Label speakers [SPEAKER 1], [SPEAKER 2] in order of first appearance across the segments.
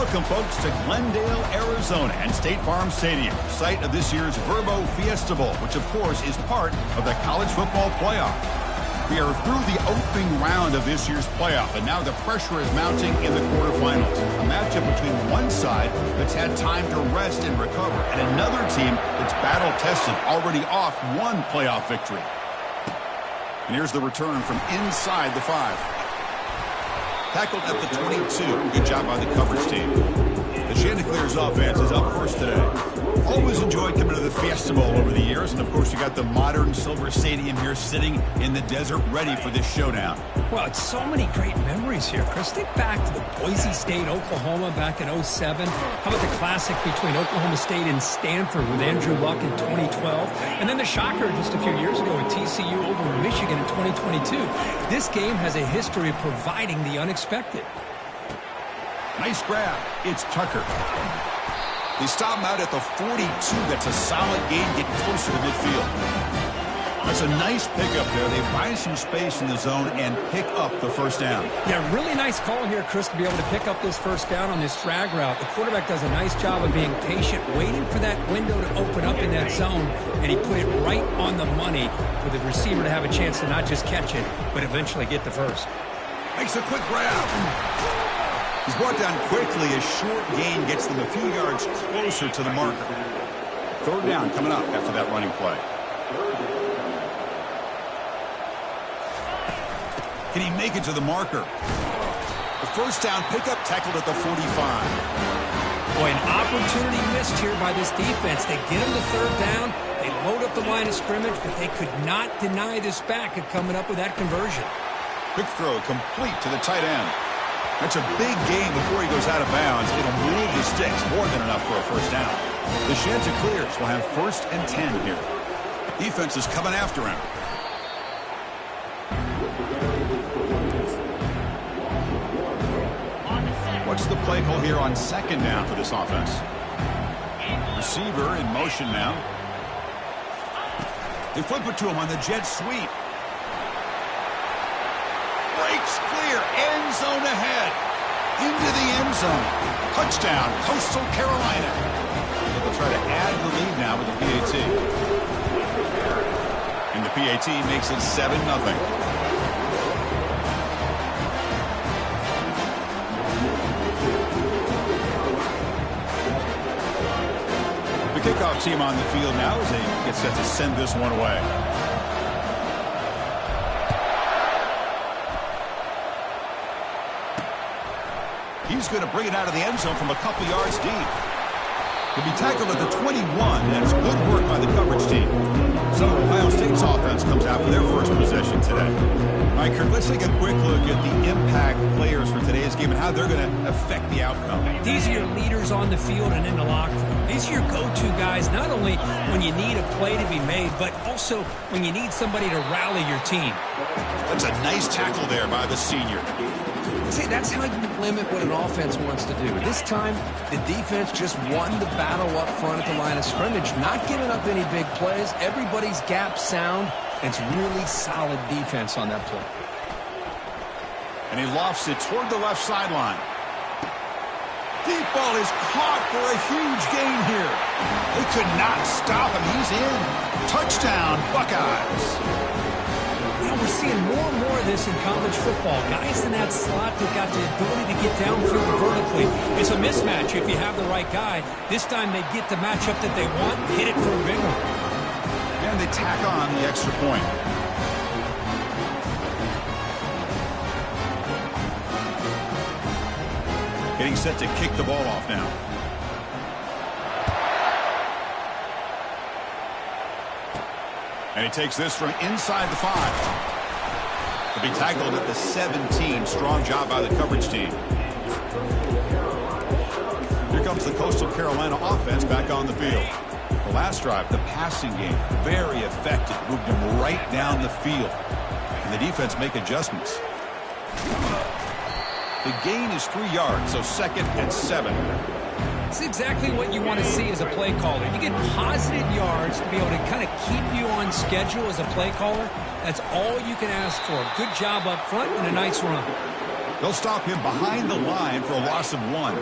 [SPEAKER 1] Welcome, folks, to Glendale, Arizona and State Farm Stadium, site of this year's Verbo Fiesta Bowl, which, of course, is part of the college football playoff. We are through the opening round of this year's playoff, and now the pressure is mounting in the quarterfinals. A matchup between one side that's had time to rest and recover, and another team that's battle-tested, already off one playoff victory. And here's the return from inside the 5. Tackled at the 22. Good job by the coverage team. The Chanticleers offense is up first today. Always enjoyed coming to the Fiesta Bowl over the years. And, of course, you got the modern Silver Stadium here sitting in the desert ready for this showdown.
[SPEAKER 2] Well, it's so many great memories here, Chris. Think back to the Boise State, Oklahoma back in 07. How about the classic between Oklahoma State and Stanford with Andrew Luck in 2012? And then the shocker just a few years ago with TCU over Michigan in 2022. This game has a history of providing the unexpected.
[SPEAKER 1] Nice grab. It's Tucker. They stop him out at the 42. That's a solid gain, getting closer to midfield. That's a nice pickup there. They find some space in the zone and pick up the first down.
[SPEAKER 2] Yeah, really nice call here, Chris, to be able to pick up this first down on this drag route. The quarterback does a nice job of being patient, waiting for that window to open up in that zone, and he put it right on the money for the receiver to have a chance to not just catch it, but eventually get the first.
[SPEAKER 1] Makes a quick grab. He's brought down quickly. A short gain gets them a few yards closer to the marker. Third down coming up after that running play. Can he make it to the marker? The first down pickup tackled at the 45.
[SPEAKER 2] Boy, an opportunity missed here by this defense. They get him to third down. They load up the line of scrimmage, but they could not deny this back of coming up with that conversion.
[SPEAKER 1] Quick throw complete to the tight end. That's a big gain before he goes out of bounds. It'll move the sticks, more than enough for a first down. The Chanticleers will have 1st and 10 here. Defense is coming after him. What's the play call here on 2nd down for this offense? Receiver in motion now. They flip it to him on the jet sweep. Breaks clear, end zone ahead, into the end zone. Touchdown, Coastal Carolina. They'll try to add the lead now with the PAT. And the PAT makes it 7-0. The kickoff team on the field now as they get set to send this one away. He's going to bring it out of the end zone from a couple yards deep. He'll be tackled at the 21. That's good work by the coverage team. So Ohio State's offense comes out for their first possession today. All right, Kurt, let's take a quick look at the impact players for today's game and how they're going to affect the outcome.
[SPEAKER 2] These are your leaders on the field and in the locker room. These are your go-to guys, not only when you need a play to be made, but also when you need somebody to rally your team.
[SPEAKER 1] That's a nice tackle there by the senior.
[SPEAKER 2] See, that's how you limit what an offense wants to do. This time, the defense just won the battle up front at the line of scrimmage, not giving up any big plays. Everybody's gap sound. It's really solid defense on that play.
[SPEAKER 1] And he lofts it toward the left sideline. Deep ball is caught for a huge gain here. They could not stop him. He's in. Touchdown, Buckeyes.
[SPEAKER 2] We're seeing more and more of this in college football. Guys in that slot that got the ability to get downfield vertically. It's a mismatch if you have the right guy. This time they get the matchup that they want, hit it for a big one.
[SPEAKER 1] And they tack on the extra point. Getting set to kick the ball off now. And he takes this from inside the 5. He'll be tackled at the 17. Strong job by the coverage team. Here comes the Coastal Carolina offense back on the field. The last drive, the passing game, very effective. Moved him right down the field. And the defense make adjustments. The gain is 3 yards, so 2nd and 7.
[SPEAKER 2] It's exactly what you want to see as a play caller. You get positive yards to be able to kind of keep you on schedule as a play caller. That's all you can ask for. Good job up front and a nice run.
[SPEAKER 1] They'll stop him behind the line for a loss of 1.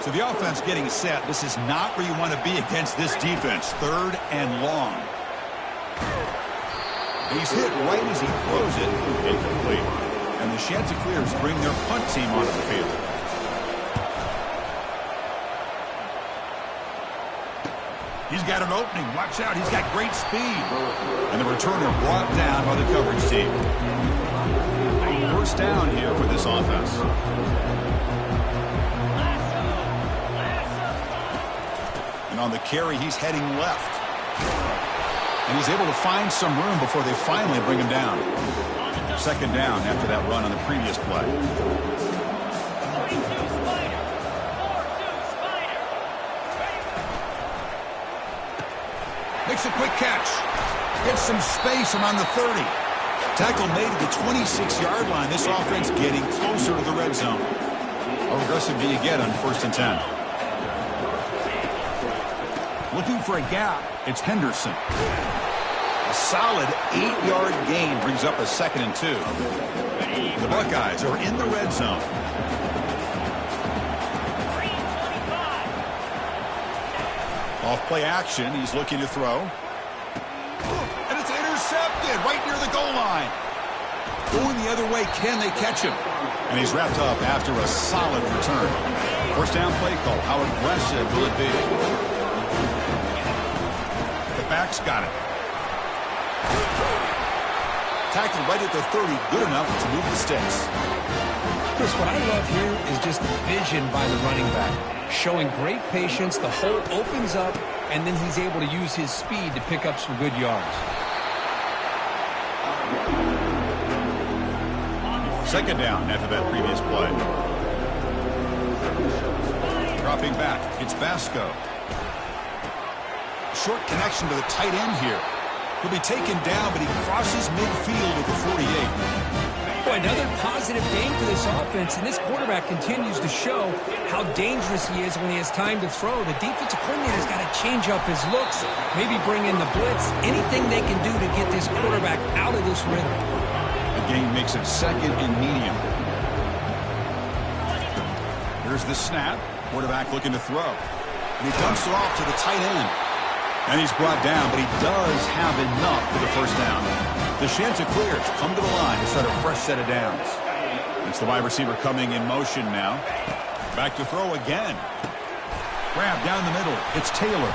[SPEAKER 1] So the offense getting set. This is not where you want to be against this defense. 3rd and long. He's hit right as he throws it. Incomplete. And the Chanticleers bring their punt team onto the field. He's got an opening. Watch out. He's got great speed. And the returner brought down by the coverage team. 1st down here for this offense. And on the carry, he's heading left. And he's able to find some room before they finally bring him down. 2nd down after that run on the previous play. Makes a quick catch. Gets some space around the 30. Tackle made at the 26-yard line. This offense getting closer to the red zone. How aggressive do you get on 1st and 10? Looking for a gap. It's Henderson. A solid 8-yard gain brings up a 2nd and 2. The Buckeyes are in the red zone. Off play action. He's looking to throw. And it's intercepted right near the goal line. Going the other way. Can they catch him? And he's wrapped up after a solid return. 1st down play call. How aggressive will it be? The back's got it. Tackled right at the 30. Good enough to move the sticks.
[SPEAKER 2] Chris, what I love here is just vision by the running back. Showing great patience. The hole opens up, and then he's able to use his speed to pick up some good yards.
[SPEAKER 1] 2nd down after that previous play. Dropping back. It's Basco. Short connection to the tight end here. He'll be taken down, but he crosses midfield at the 48.
[SPEAKER 2] Boy, another positive game for this offense, and this quarterback continues to show how dangerous he is when he has time to throw. The defensive coordinator's got to change up his looks, maybe bring in the blitz, anything they can do to get this quarterback out of this rhythm.
[SPEAKER 1] The game makes it 2nd and medium. Here's the snap. Quarterback looking to throw. And he dumps it off to the tight end. And he's brought down, but he does have enough for the 1st down. The Chanticleers come to the line to start a fresh set of downs. It's the wide receiver coming in motion now. Back to throw again. Grab down the middle. It's Taylor.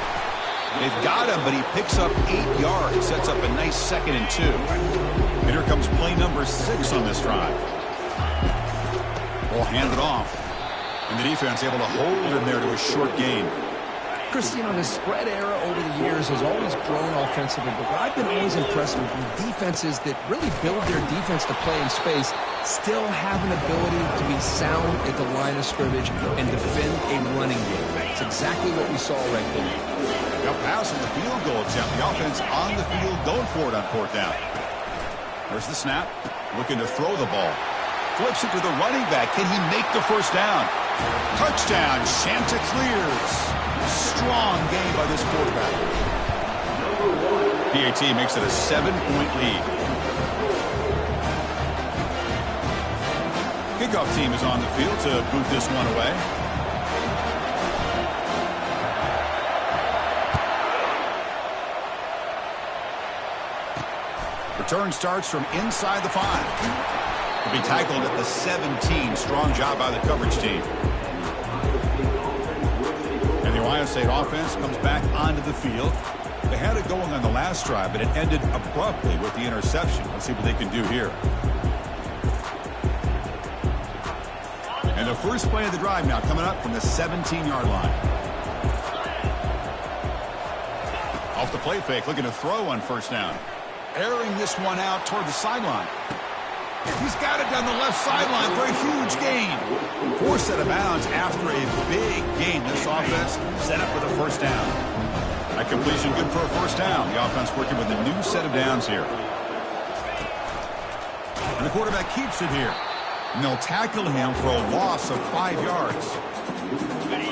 [SPEAKER 1] They've got him, but he picks up 8 yards. Sets up a nice 2nd and 2. And here comes play number 6 on this drive. Ball handed off. And the defense able to hold him there to a short gain.
[SPEAKER 2] Chris, you know, the spread era over the years has always grown offensively, but what I've been always impressed with defenses that really build their defense to play in space still have an ability to be sound at the line of scrimmage and defend a running game. It's exactly what we saw right there.
[SPEAKER 1] Now pass on the field goal attempt. The offense on the field going for it on 4th down. There's the snap. Looking to throw the ball. Flips it to the running back. Can he make the 1st down? Touchdown, Chanticleers. Strong game by this quarterback. PAT makes it a 7-point lead. Kickoff team is on the field to boot this one away. Return starts from inside the 5. Will be tackled at the 17. Strong job by the coverage team. And the Ohio State offense comes back onto the field. They had it going on the last drive, but it ended abruptly with the interception. Let's see what they can do here. And the first play of the drive now coming up from the 17-yard line. Off the play fake, looking to throw on 1st down. Airing this one out toward the sideline. He's got it down the left sideline for a huge gain. Forced out of bounds after a big gain. This offense set up with a 1st down. That completion good for a 1st down. The offense working with a new set of downs here. And the quarterback keeps it here. And they'll tackle him for a loss of 5 yards.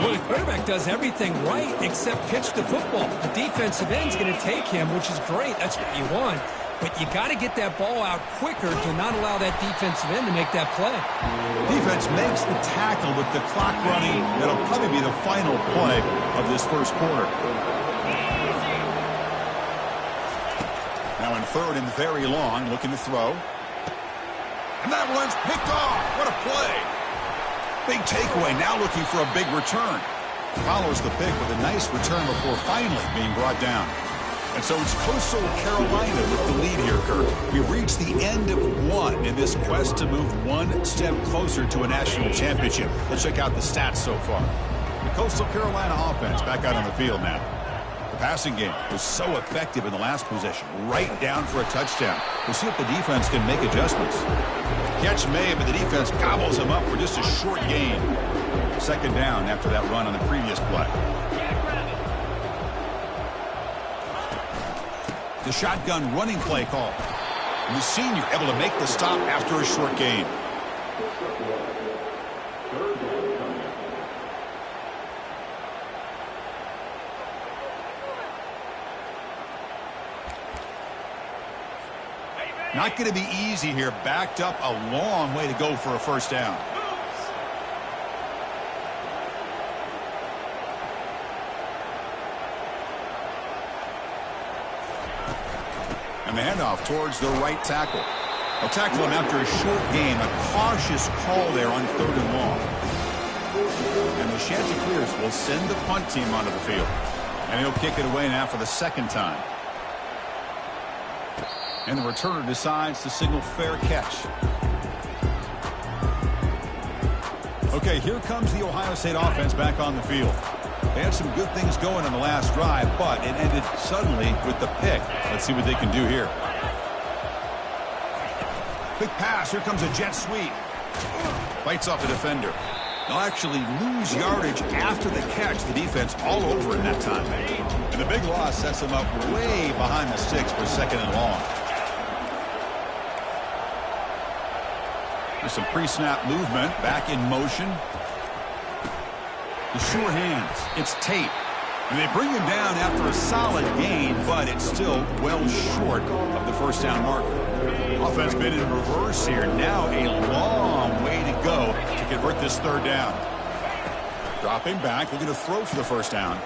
[SPEAKER 2] Well, the quarterback does everything right except pitch the football. The defensive end's going to take him, which is great. That's what you want. but you got to get that ball out quicker to not allow that defensive end to make that play.
[SPEAKER 1] Defense makes the tackle with the clock running. That'll probably be the final play of this first quarter. Now in third and very long, looking to throw. And that one's picked off. What a play. Big takeaway, now looking for a big return. Follows the pick with a nice return before finally being brought down. And so it's Coastal Carolina with the lead here, Kirk. We've reached the end of one in this quest to move one step closer to a national championship. Let's check out the stats so far. The Coastal Carolina offense back out on the field now. The passing game was so effective in the last possession, right down for a touchdown. We'll see if the defense can make adjustments. Catch made, but the defense gobbles him up for just a short gain. Second down after that run on the previous play. The shotgun running play call. And the senior able to make the stop after a short gain. Not going to be easy here. Backed up a long way to go for a first down. And the handoff towards the right tackle. They'll tackle him after a short gain. A cautious call there on third and long. And the Chanticleers will send the punt team onto the field. And he'll kick it away now for the second time. And the returner decides to signal fair catch. Okay, here comes the Ohio State offense back on the field. They had some good things going on the last drive, but it ended suddenly with the pick. Let's see what they can do here. Quick pass. Here comes a jet sweep. Bites off the defender. They'll actually lose yardage after the catch. The defense all over in that time. And the big loss sets them up way behind the sticks for second and long. There's some pre-snap movement. Back in motion. The sure hands. It's Tate. And they bring him down after a solid gain, but it's still well short of the first down marker. Offense been in reverse here. Now a long way to go to convert this third down. Dropping back, looking to throw for the first down.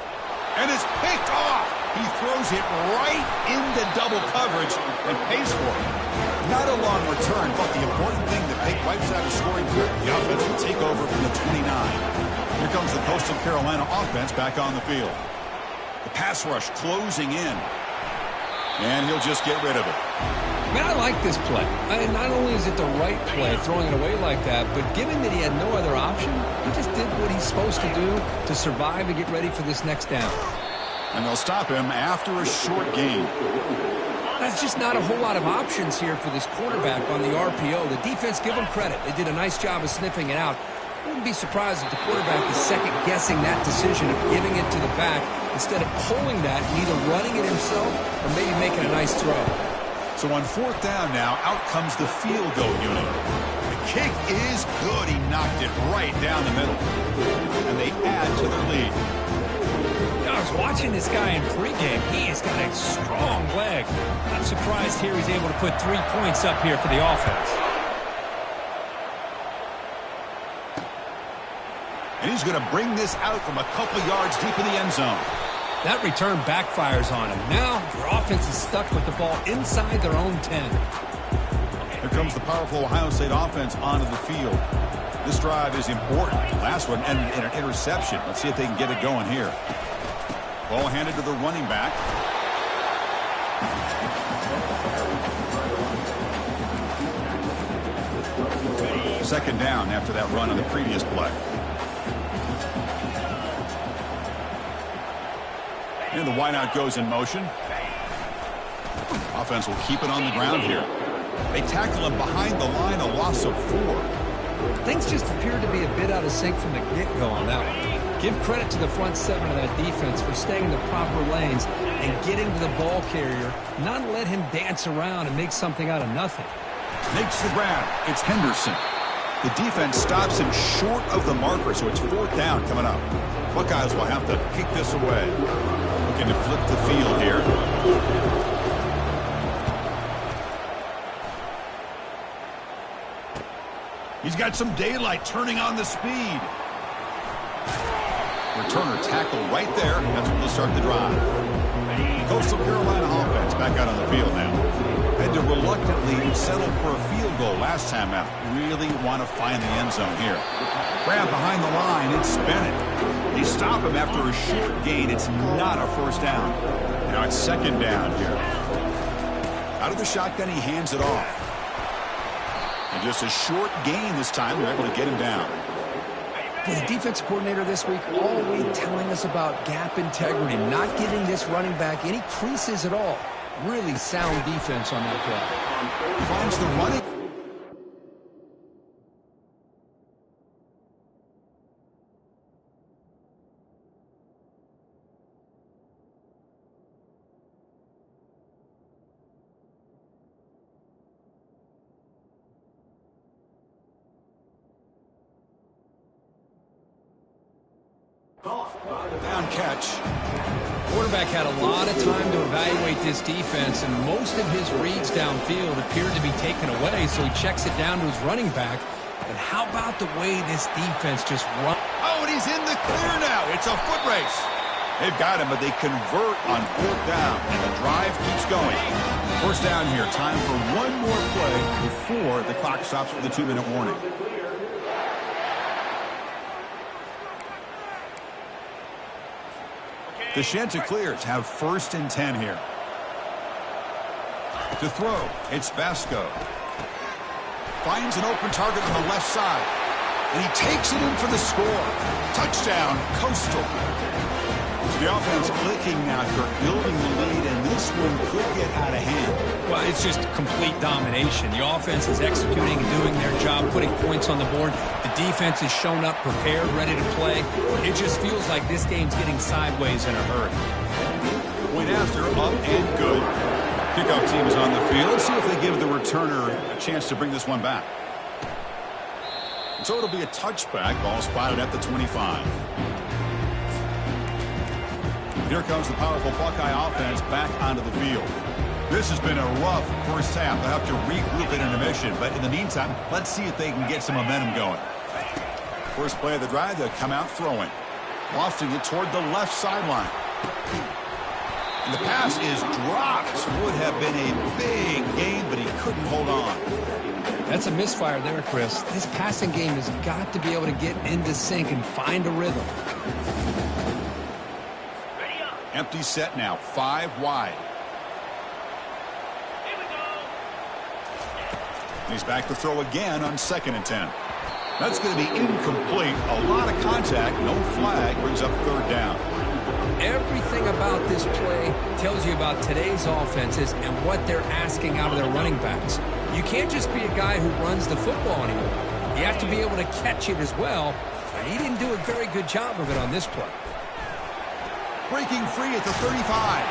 [SPEAKER 1] And it's picked off. He throws it right into double coverage and pays for it. Not a long return, but the important thing, the pick wipes out a scoring threat. The offense will take over from the 29. Here comes the Coastal Carolina offense back on the field. The pass rush closing in. And he'll just get rid of it.
[SPEAKER 2] Man, I like this play. Not only is it the right play, throwing it away like that, but given that he had no other option, he just did what he's supposed to do to survive and get ready for this next down.
[SPEAKER 1] And they'll stop him after a short gain.
[SPEAKER 2] That's just not a whole lot of options here for this quarterback on the RPO. The defense, give them credit. They did a nice job of sniffing it out. Wouldn't be surprised if the quarterback is second-guessing that decision of giving it to the back instead of pulling that and either running it himself or maybe making a nice throw.
[SPEAKER 1] So on fourth down now, out comes the field goal unit. The kick is good. He knocked it right down the middle. And they add to their lead.
[SPEAKER 2] I was watching this guy in pregame. He has got a strong leg. I'm surprised here he's able to put 3 points up here for the offense.
[SPEAKER 1] And he's going to bring this out from a couple yards deep in the end zone.
[SPEAKER 2] That return backfires on him. Now their offense is stuck with the ball inside their own 10.
[SPEAKER 1] Here comes the powerful Ohio State offense onto the field. This drive is important. The last one ended in an interception. Let's see if they can get it going here. Ball handed to the running back. Second down after that run on the previous play. And the wideout goes in motion. Offense will keep it on the ground here. They tackle him behind the line, a loss of 4.
[SPEAKER 2] Things just appear to be a bit out of sync from the get-go on that one. Give credit to the front seven of that defense for staying in the proper lanes and getting to the ball carrier, not let him dance around and make something out of nothing.
[SPEAKER 1] Makes the grab. It's Henderson. The defense stops him short of the marker, so it's fourth down coming up. Buckeyes will have to kick this away. Looking to flip the field here. He's got some daylight, turning on the speed. Returner tackle right there. That's what will start the drive. Coastal Carolina offense back out on the field now. Had to reluctantly settle for a field goal last time out. Really want to find the end zone here. Grab behind the line and spin it. They stop him after a short gain. It's not a first down. Now it's second down here. Out of the shotgun, he hands it off. And just a short gain this time. They're able to get him down.
[SPEAKER 2] The defense coordinator this week always telling us about gap integrity, not giving this running back any creases at all. Really sound defense on that play.
[SPEAKER 1] Finds the running. Down catch.
[SPEAKER 2] Quarterback had a lot of time to evaluate this defense, and most of his reads downfield appeared to be taken away, so he checks it down to his running back. And how about the way this defense just runs?
[SPEAKER 1] Oh, and he's in the clear now. It's a foot race. They've got him, but they convert on fourth down, and the drive keeps going. First down here. Time for one more play before the clock stops for the 2-minute warning. The Chanticleers have 1st and 10 here. To throw, it's Basco. Finds an open target on the left side. And he takes it in for the score. Touchdown, Coastal. So the offense clicking now after building the lead, and this one could get out of hand.
[SPEAKER 2] Well, it's just complete domination. The offense is executing and doing their job, putting points on the board. The defense has shown up prepared, ready to play. It just feels like this game's getting sideways in a hurry.
[SPEAKER 1] Point after, up and good. Kickoff team is on the field. Let's see if they give the returner a chance to bring this one back. So it'll be a touchback. Ball spotted at the 25. Here comes the powerful Buckeye offense back onto the field. This has been a rough first half. They'll have to regroup at intermission. But in the meantime, let's see if they can get some momentum going. First play of the drive, they'll come out throwing. Lofting it toward the left sideline. And the pass is dropped. Would have been a big gain, but he couldn't hold on.
[SPEAKER 2] That's a misfire there, Chris. This passing game has got to be able to get into sync and find a rhythm.
[SPEAKER 1] Empty set now, 5 wide. And he's back to throw again on 2nd and 10. That's going to be incomplete. A lot of contact, no flag, brings up 3rd down.
[SPEAKER 2] Everything about this play tells you about today's offenses and what they're asking out of their running backs. You can't just be a guy who runs the football anymore. You have to be able to catch it as well, and he didn't do a very good job of it on this play.
[SPEAKER 1] Breaking free at the 35.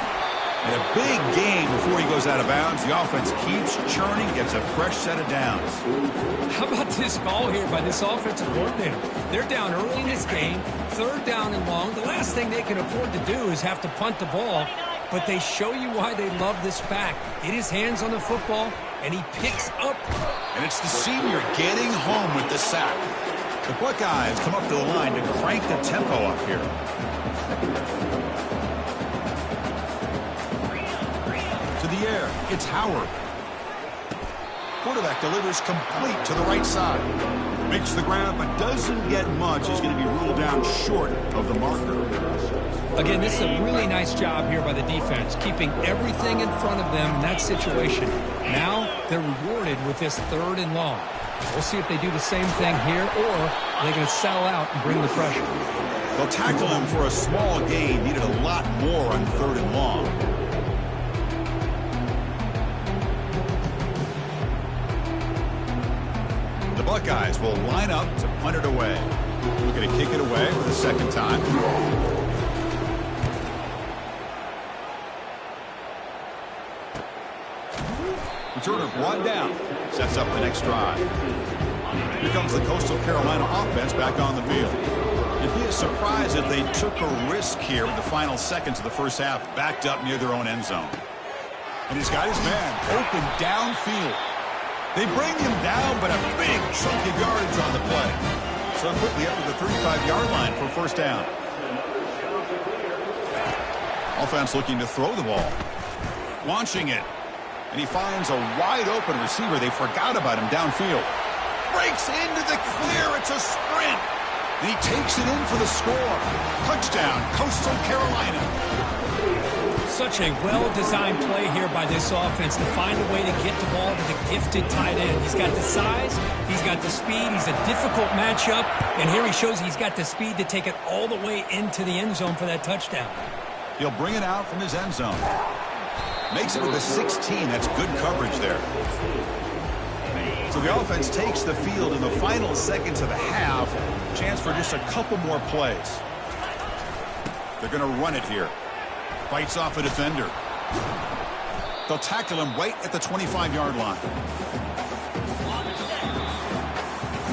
[SPEAKER 1] And a big gain before he goes out of bounds. The offense keeps churning, gets a fresh set of downs.
[SPEAKER 2] How about this call here by this offensive coordinator? They're down early in this game, 3rd down and long. The last thing they can afford to do is have to punt the ball, but they show you why they love this back. Get his hands on the football, and he picks up.
[SPEAKER 1] And it's the senior getting home with the sack. The Buckeyes come up to the line to crank the tempo up here. To the air, it's Howard. Quarterback delivers complete to the right side. Makes the grab, but doesn't get much. He's going to be ruled down short of the marker.
[SPEAKER 2] Again, this is a really nice job here by the defense, keeping everything in front of them in that situation. Now they're rewarded with this 3rd and long. We'll see if they do the same thing here, or they're going to sell out and bring the pressure.
[SPEAKER 1] They'll tackle him for a small gain. Needed a lot more on 3rd and long. The Buckeyes will line up to punt it away. We're going to kick it away for the 2nd time. Returner brought down. Sets up the next drive. Here comes the Coastal Carolina offense back on the field. It'd be a surprise if they took a risk here in the final seconds of the first half, backed up near their own end zone. And he's got his man open downfield. They bring him down, but a big chunk of yardage on the play. So quickly up to the 35-yard line for first down. Offense looking to throw the ball. Launching it. And he finds a wide-open receiver. They forgot about him downfield. Breaks into the clear. It's a sprint. And he takes it in for the score. Touchdown, Coastal Carolina.
[SPEAKER 2] Such a well-designed play here by this offense to find a way to get the ball to the gifted tight end. He's got the size, he's got the speed, he's a difficult matchup, and here he shows he's got the speed to take it all the way into the end zone for that touchdown.
[SPEAKER 1] He'll bring it out from his end zone. Makes it to the 16. That's good coverage there. So the offense takes the field in the final seconds of the half. Chance for just a couple more plays. They're going to run it here. Fights off a defender. They'll tackle him right at the 25-yard line.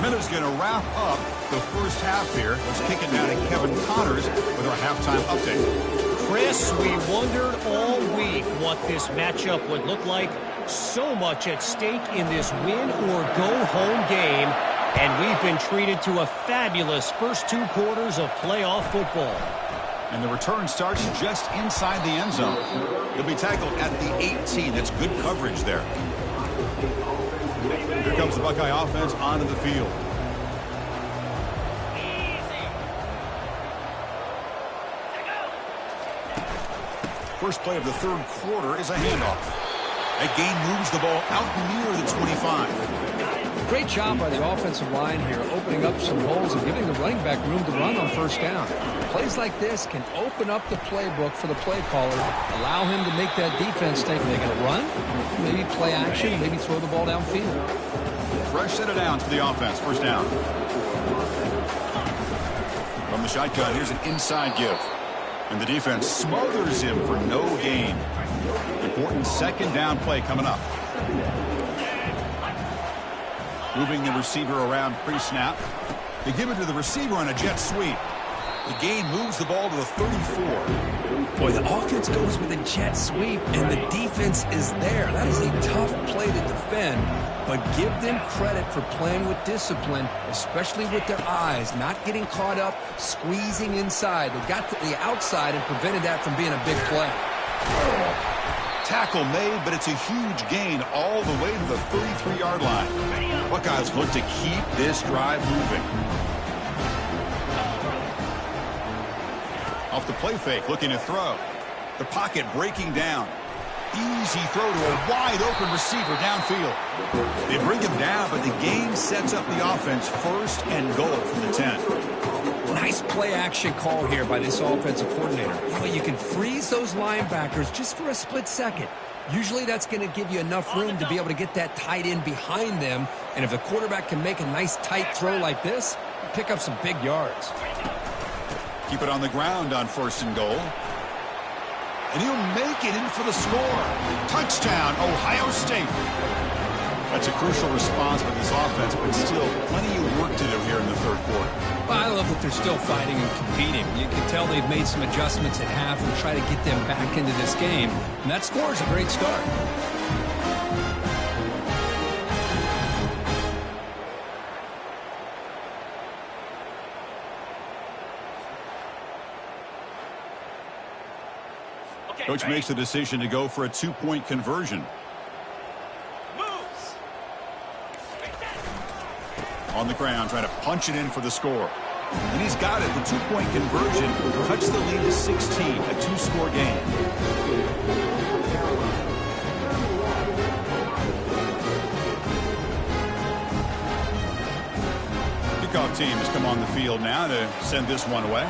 [SPEAKER 1] Miller's going to wrap up the first half here. Let's kick it down to Kevin Connors with our halftime update.
[SPEAKER 3] Chris, we wondered all week what this matchup would look like. So much at stake in this win-or-go-home game, and we've been treated to a fabulous first two quarters of playoff football.
[SPEAKER 1] And the return starts just inside the end zone. He'll be tackled at the 18. That's good coverage there. Here comes the Buckeye offense onto the field. First play of the third quarter is a handoff. That gain moves the ball out near the 25.
[SPEAKER 2] Great job by the offensive line here, opening up some holes and giving the running back room to run on first down. Plays like this can open up the playbook for the play caller, allow him to make that defense think they're going to run, maybe play action, maybe throw the ball downfield.
[SPEAKER 1] Fresh set of downs for the offense. First down. From the shotgun, here's an inside give. And the defense smothers him for no gain. Important second down play coming up. Moving the receiver around pre-snap. They give it to the receiver on a jet sweep. The gain moves the ball to the 34.
[SPEAKER 2] Boy, the offense goes with a jet sweep, and the defense is there. That is a tough play to defend, but give them credit for playing with discipline, especially with their eyes, not getting caught up, squeezing inside. They got to the outside and prevented that from being a big play.
[SPEAKER 1] Tackle made, but it's a huge gain all the way to the 33-yard line. Buckeyes look to keep this drive moving. Off the play fake, looking to throw. The pocket breaking down. Easy throw to a wide-open receiver downfield. They bring him down, but the game sets up the offense first and goal from the 10.
[SPEAKER 2] Nice play-action call here by this offensive coordinator. You know, you can freeze those linebackers just for a split second. Usually that's going to give you enough room to be able to get that tight end behind them. And if the quarterback can make a nice tight throw like this, pick up some big yards.
[SPEAKER 1] Keep it on the ground on first and goal. And he'll make it in for the score. Touchdown, Ohio State. That's a crucial response by this offense, but still plenty of work to do here in the third quarter.
[SPEAKER 2] Well, I love that they're still fighting and competing. You can tell they've made some adjustments at half and try to get them back into this game. And that score is a great start.
[SPEAKER 1] Coach makes the decision to go for a two-point conversion. On the ground, trying to punch it in for the score. And he's got it. The two-point conversion cuts the lead to 16, a two-score game. Kickoff team has come on the field now to send this one away.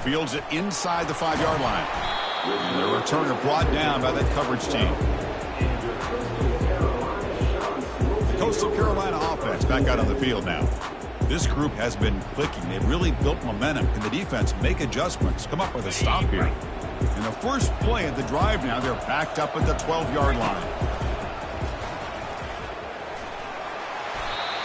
[SPEAKER 1] Fields it inside the 5-yard line. And the returner brought down by that coverage team. The Coastal Carolina offense back out on the field now. This group has been clicking. They've really built momentum. Can the defense make adjustments? Come up with a stop here. In the first play of the drive now, they're backed up at the 12-yard line.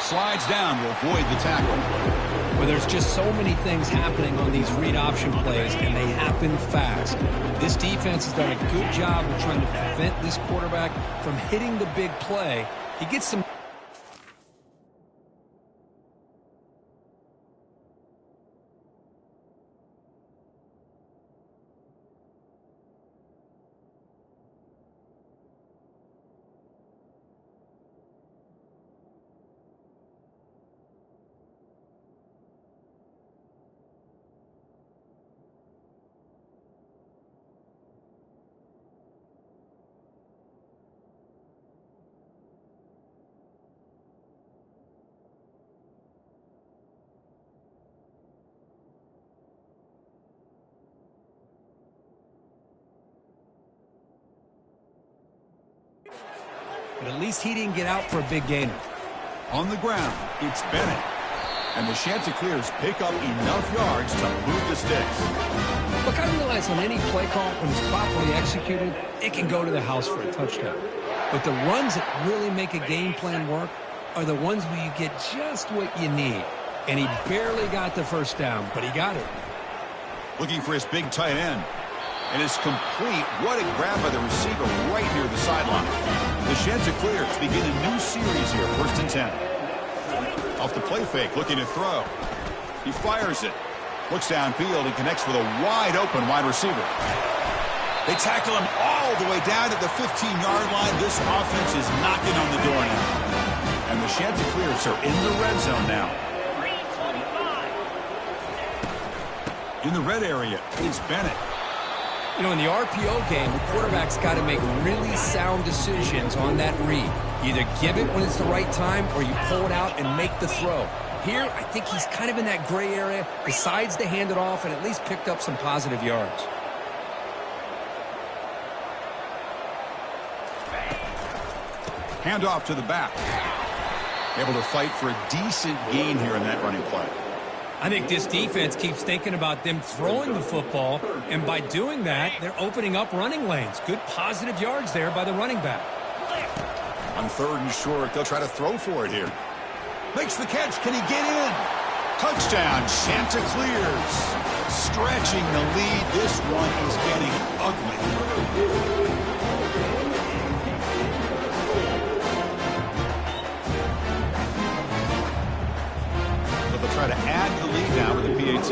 [SPEAKER 1] Slides down to avoid the tackle.
[SPEAKER 2] Well, there's just so many things happening on these read option plays, and they happen fast. This defense has done a good job of trying to prevent this quarterback from hitting the big play. He gets some... But at least he didn't get out for a big gainer.
[SPEAKER 1] On the ground, it's Bennett. And the Chanticleers pick up enough yards to move the sticks.
[SPEAKER 2] Look, I realize on any play call, when it's properly executed, it can go to the house for a touchdown. But the runs that really make a game plan work are the ones where you get just what you need. And he barely got the first down, but he got it.
[SPEAKER 1] Looking for his big tight end. And it's complete. What a grab by the receiver right near the sideline. The Chanticleers begin a new series here, 1st and 10. Off the play fake, looking to throw. He fires it. Looks downfield and connects with a wide-open wide receiver. They tackle him all the way down to the 15-yard line. This offense is knocking on the door now. And the Chanticleers are in the red zone now. In the red area, it's Bennett.
[SPEAKER 2] You know, in the RPO game, the quarterback's got to make really sound decisions on that read. You either give it when it's the right time or you pull it out and make the throw. Here, I think he's kind of in that gray area, decides to hand it off and at least picked up some positive yards.
[SPEAKER 1] Handoff to the back. Able to fight for a decent gain here in that running play.
[SPEAKER 2] I think this defense keeps thinking about them throwing the football, and by doing that, they're opening up running lanes. Good positive yards there by the running back.
[SPEAKER 1] On 3rd and short, they'll try to throw for it here. Makes the catch. Can he get in? Touchdown, Chanticleers. Stretching the lead. This one is getting ugly. Try to add to the lead now with the PAT.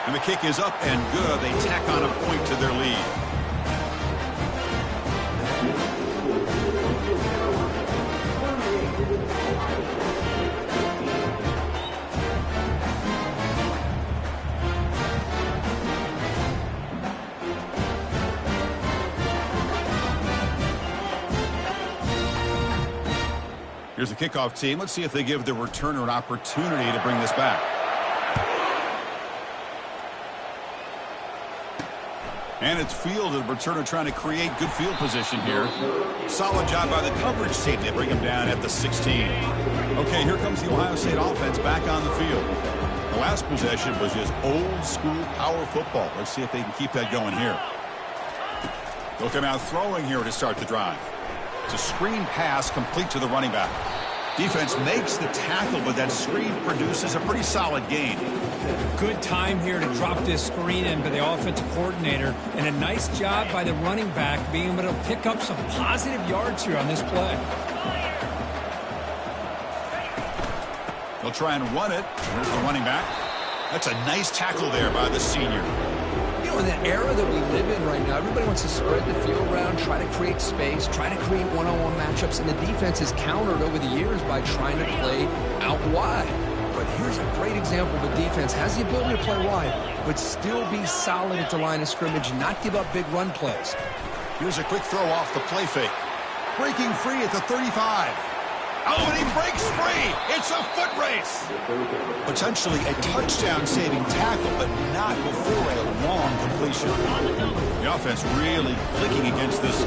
[SPEAKER 1] And the kick is up and good. They tack on a point to their lead. Here's the kickoff team. Let's see if they give the returner an opportunity to bring this back. And it's fielded. The returner trying to create good field position here. Solid job by the coverage team. They bring him down at the 16. Okay, here comes the Ohio State offense back on the field. The last possession was just old school power football. Let's see if they can keep that going here. They'll come out throwing here to start the drive. It's a screen pass complete to the running back. Defense makes the tackle, but that screen produces a pretty solid gain.
[SPEAKER 2] Good time here to drop this screen in by the offensive coordinator, and a nice job by the running back being able to pick up some positive yards here on this play.
[SPEAKER 1] They'll try and run it. Here's the running back. That's a nice tackle there by the senior.
[SPEAKER 2] You know, in the era that we live in right now, everybody wants to spread the field around, try to create space, try to create one-on-one matchups, and the defense has countered over the years by trying to play out wide. But here's a great example of a defense has the ability to play wide, but still be solid at the line of scrimmage, not give up big run plays.
[SPEAKER 1] Here's a quick throw off the play fake. Breaking free at the 35. Oh, and he breaks free. It's a foot race. Potentially a touchdown-saving tackle, but not before a long completion. The offense really clicking against this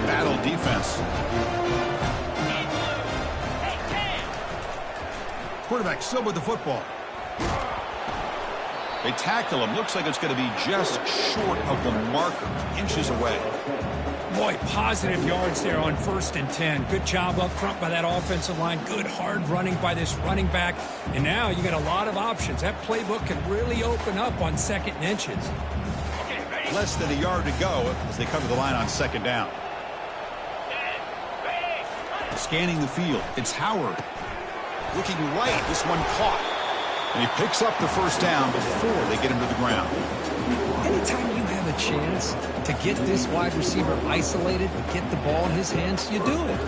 [SPEAKER 1] battle defense. Quarterback still with the football. They tackle him. Looks like it's going to be just short of the marker, inches away.
[SPEAKER 2] Boy, positive yards there on 1st and 10. Good job up front by that offensive line. Good hard running by this running back. And now you got a lot of options. That playbook can really open up on 2nd and inches.
[SPEAKER 1] Less than a yard to go as they cover the line on 2nd down. Scanning the field. It's Howard. Looking right. This one caught. And he picks up the 1st down before they get him to the ground.
[SPEAKER 2] Anytime you have a chance to get this wide receiver isolated and get the ball in his hands, you do it.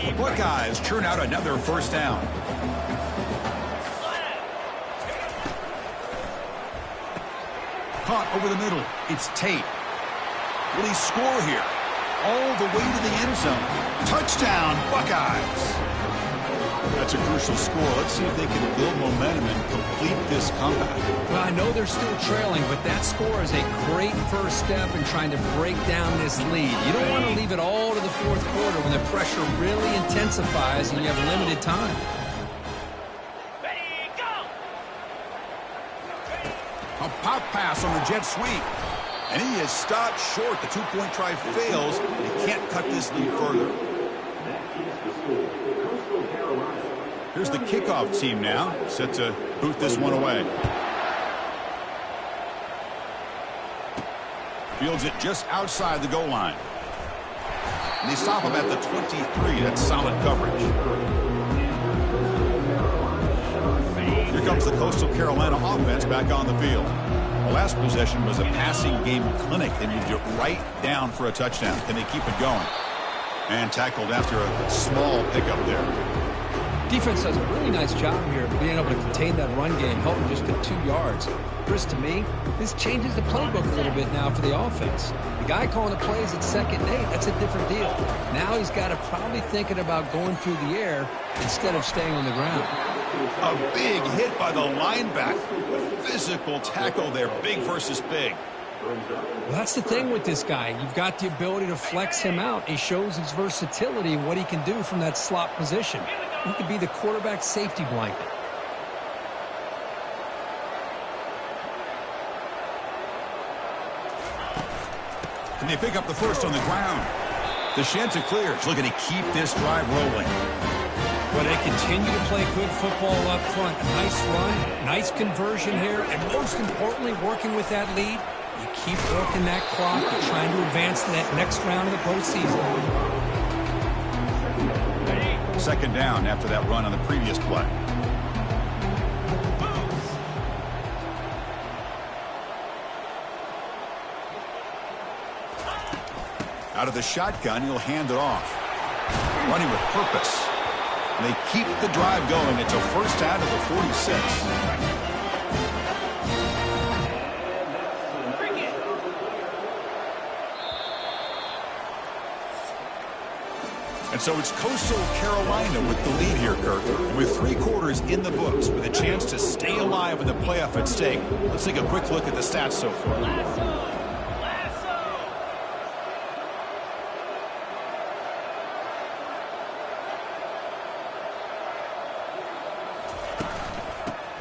[SPEAKER 1] The Buckeyes churn out another 1st down. Caught over the middle. It's Tate. Will he score here? All the way to the end zone. Touchdown, Buckeyes. That's a crucial score. Let's see if they can build momentum and complete this comeback.
[SPEAKER 2] Well, I know they're still trailing, but that score is a great first step in trying to break down this lead. You don't want to leave it all to the 4th quarter when the pressure really intensifies and you have limited time.
[SPEAKER 1] A pop pass on the jet sweep. And he is stopped short. The 2-point try fails. They can't cut this lead further. Here's the kickoff team now, set to boot this one away. Fields it just outside the goal line. And they stop him at the 23. That's solid coverage. Here comes the Coastal Carolina offense back on the field. The last possession was a passing game clinic. They moved it right down for a touchdown. Can they keep it going? And tackled after a small pickup there.
[SPEAKER 2] Defense does a really nice job here of being able to contain that run game, helping just get 2 yards. Chris, to me, this changes the playbook a little bit now for the offense. The guy calling the plays at 2nd and 8, that's a different deal. Now he's got to probably thinking about going through the air instead of staying on the ground.
[SPEAKER 1] A big hit by the linebacker. A physical tackle there, big versus big.
[SPEAKER 2] Well, that's the thing with this guy. You've got the ability to flex him out. He shows his versatility and what he can do from that slot position. He could be the quarterback safety blanket.
[SPEAKER 1] Can they pick up the 1st on the ground? The Chanticleers looking to keep this drive rolling.
[SPEAKER 2] But they continue to play good football up front. A nice run, nice conversion here, and most importantly, working with that lead, you keep working that clock. You're trying to advance to that next round of the postseason.
[SPEAKER 1] 2nd down after that run on the previous play. Out of the shotgun, he'll hand it off. Running with purpose. And they keep the drive going. It's a 1st down to the 46. And so it's Coastal Carolina with the lead here, Kirk. With 3 quarters in the books, with a chance to stay alive with the playoff at stake. Let's take a quick look at the stats so far.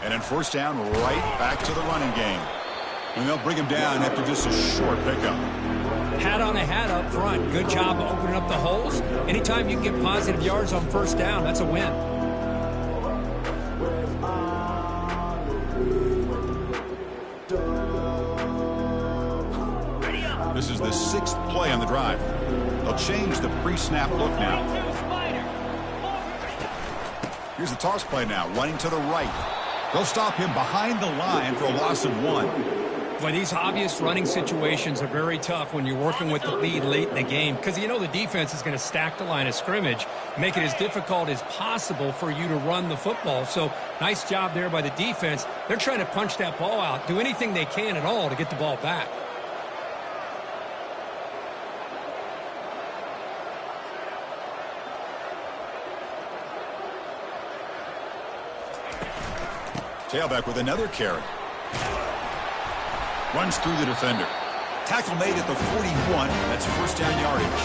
[SPEAKER 1] And then 1st down, right back to the running game. And they'll bring him down after just a short pickup.
[SPEAKER 2] Hat on a hat up front. Good job opening up the holes. Anytime you can get positive yards on 1st down, that's a win.
[SPEAKER 1] This is the 6th play on the drive. They'll change the pre-snap look now. Here's the toss play now, running to the right. They'll stop him behind the line for a loss of 1.
[SPEAKER 2] Boy, these obvious running situations are very tough when you're working with the lead late in the game because you know the defense is going to stack the line of scrimmage, make it as difficult as possible for you to run the football. So nice job there by the defense. They're trying to punch that ball out, do anything they can at all to get the ball back.
[SPEAKER 1] Tailback with another carry. Runs through the defender. Tackle made at the 41. That's 1st down yardage.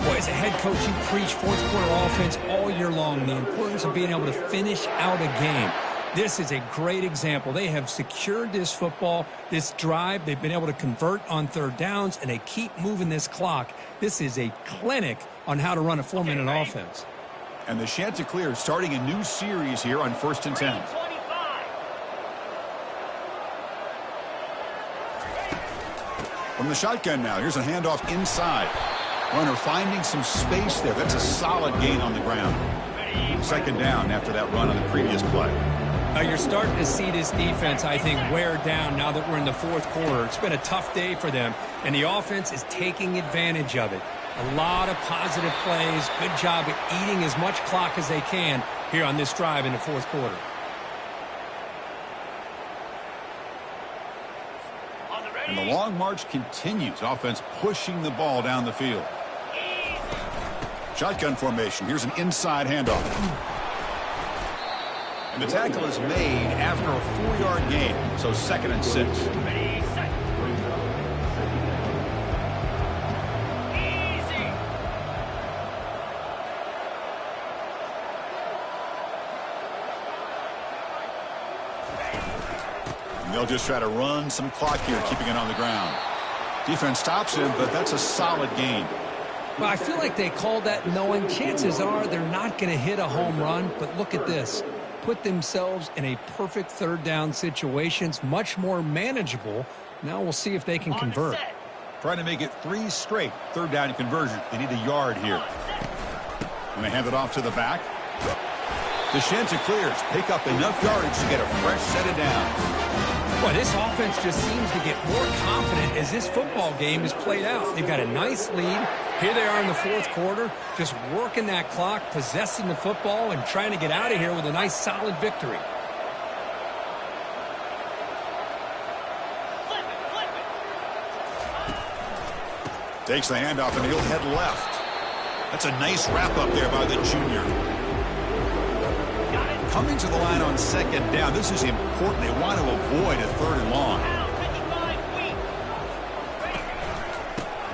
[SPEAKER 2] Boy, as a head coach, you preach fourth quarter offense all year long, the importance of being able to finish out a game. This is a great example. They have secured this football, this drive. They've been able to convert on third downs, and they keep moving this clock. This is a clinic on how to run a 4-minute offense.
[SPEAKER 1] And the Chanticleer starting a new series here on 1st and 10. From the shotgun now, here's a handoff inside. Runner finding some space there. That's a solid gain on the ground. 2nd down after that run on the previous play.
[SPEAKER 2] Now you're starting to see this defense, I think, wear down now that we're in the 4th quarter. It's been a tough day for them, and the offense is taking advantage of it. A lot of positive plays. Good job at eating as much clock as they can here on this drive in the 4th quarter.
[SPEAKER 1] And the long march continues. Offense pushing the ball down the field. Shotgun formation. Here's an inside handoff. And the tackle is made after a 4-yard gain. So 2nd and 6. They'll just try to run some clock here, keeping it on the ground. Defense stops him, but that's a solid gain.
[SPEAKER 2] Well, I feel like they called that knowing chances are they're not going to hit a home run, but look at this. Put themselves in a perfect 3rd down situations, much more manageable. Now we'll see if they can convert.
[SPEAKER 1] Trying to make it 3 straight 3rd down conversion. They need a yard here. And they hand it off to the back. The Chanticleers pick up enough yardage to get a fresh set of downs.
[SPEAKER 2] Well, this offense just seems to get more confident as this football game is played out. They've got a nice lead. Here they are in the 4th quarter, just working that clock, possessing the football, and trying to get out of here with a nice, solid victory.
[SPEAKER 1] Takes the handoff, and he'll head left. That's a nice wrap-up there by the junior. Coming to the line on 2nd down. This is important. They want to avoid a 3rd and long.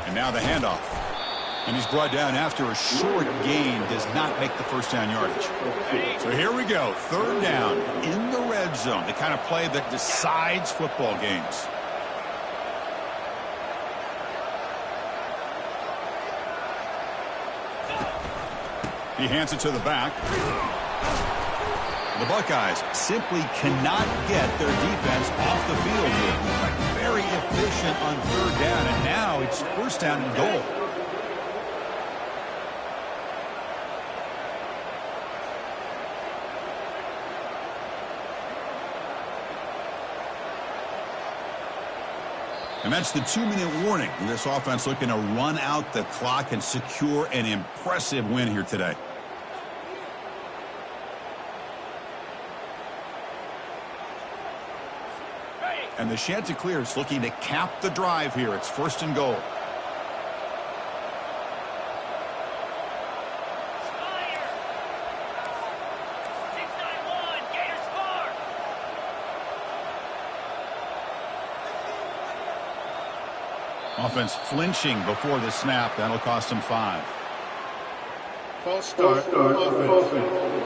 [SPEAKER 1] And now the handoff. And he's brought down after a short gain. Does not make the 1st down yardage. So here we go. 3rd down in the red zone. The kind of play that decides football games. He hands it to the back. The Buckeyes simply cannot get their defense off the field here. Very efficient on 3rd down, and now it's 1st down and goal. And that's the 2-minute warning. This offense looking to run out the clock and secure an impressive win here today. And the Chanticleers looking to cap the drive here. It's 1st and goal. Offense flinching before the snap. That'll cost them 5.
[SPEAKER 4] False start. Offense.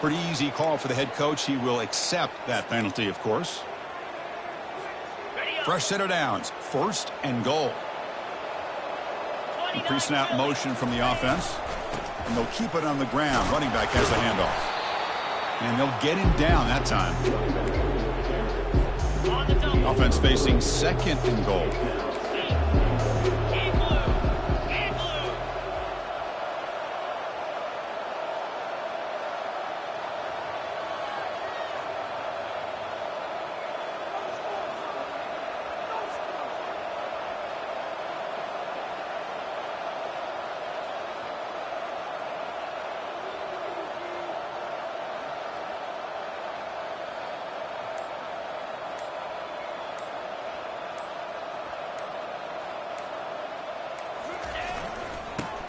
[SPEAKER 1] Pretty easy call for the head coach. He will accept that penalty, of course. Fresh set of downs. 1st and goal. Pre-snap motion from the offense. And they'll keep it on the ground. Running back has the handoff. And they'll get him down that time. Offense facing 2nd and goal.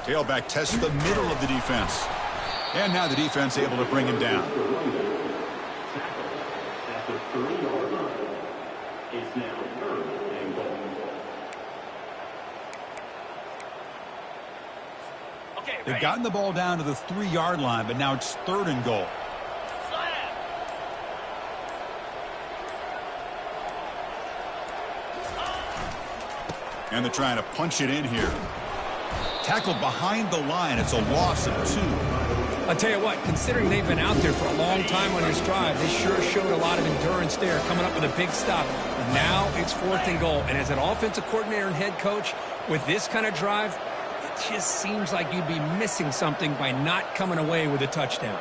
[SPEAKER 1] Tailback tests the middle of the defense. And now the defense able to bring him down. gotten the ball down to the 3-yard line, but now it's 3rd and goal. And they're trying to punch it in here. Tackled behind the line. It's a loss of 2.
[SPEAKER 2] I'll tell you what, considering they've been out there for a long time on this drive, they sure showed a lot of endurance there, coming up with a big stop. And now it's 4th and goal. And as an offensive coordinator and head coach, with this kind of drive, it just seems like you'd be missing something by not coming away with a touchdown.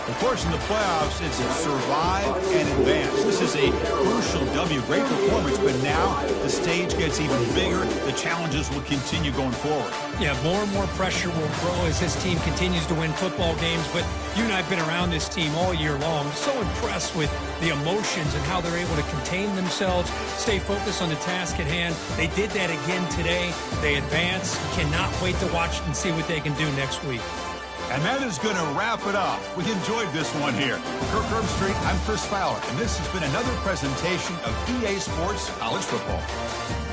[SPEAKER 1] Of course, in the playoffs, it's survive and advance. This is a crucial W. Great performance, but now the stage gets even bigger. The challenges will continue going forward.
[SPEAKER 2] Yeah, more and more pressure will grow as this team continues to win football games. But you and I have been around this team all year long. So impressed with the emotions and how they're able to contain themselves, stay focused on the task at hand. They did that again today. They advance. Cannot wait to watch and see what they can do next week.
[SPEAKER 1] And that is going to wrap it up. We enjoyed this one here. Kirk Herbstreit, I'm Chris Fowler, and this has been another presentation of EA Sports College Football.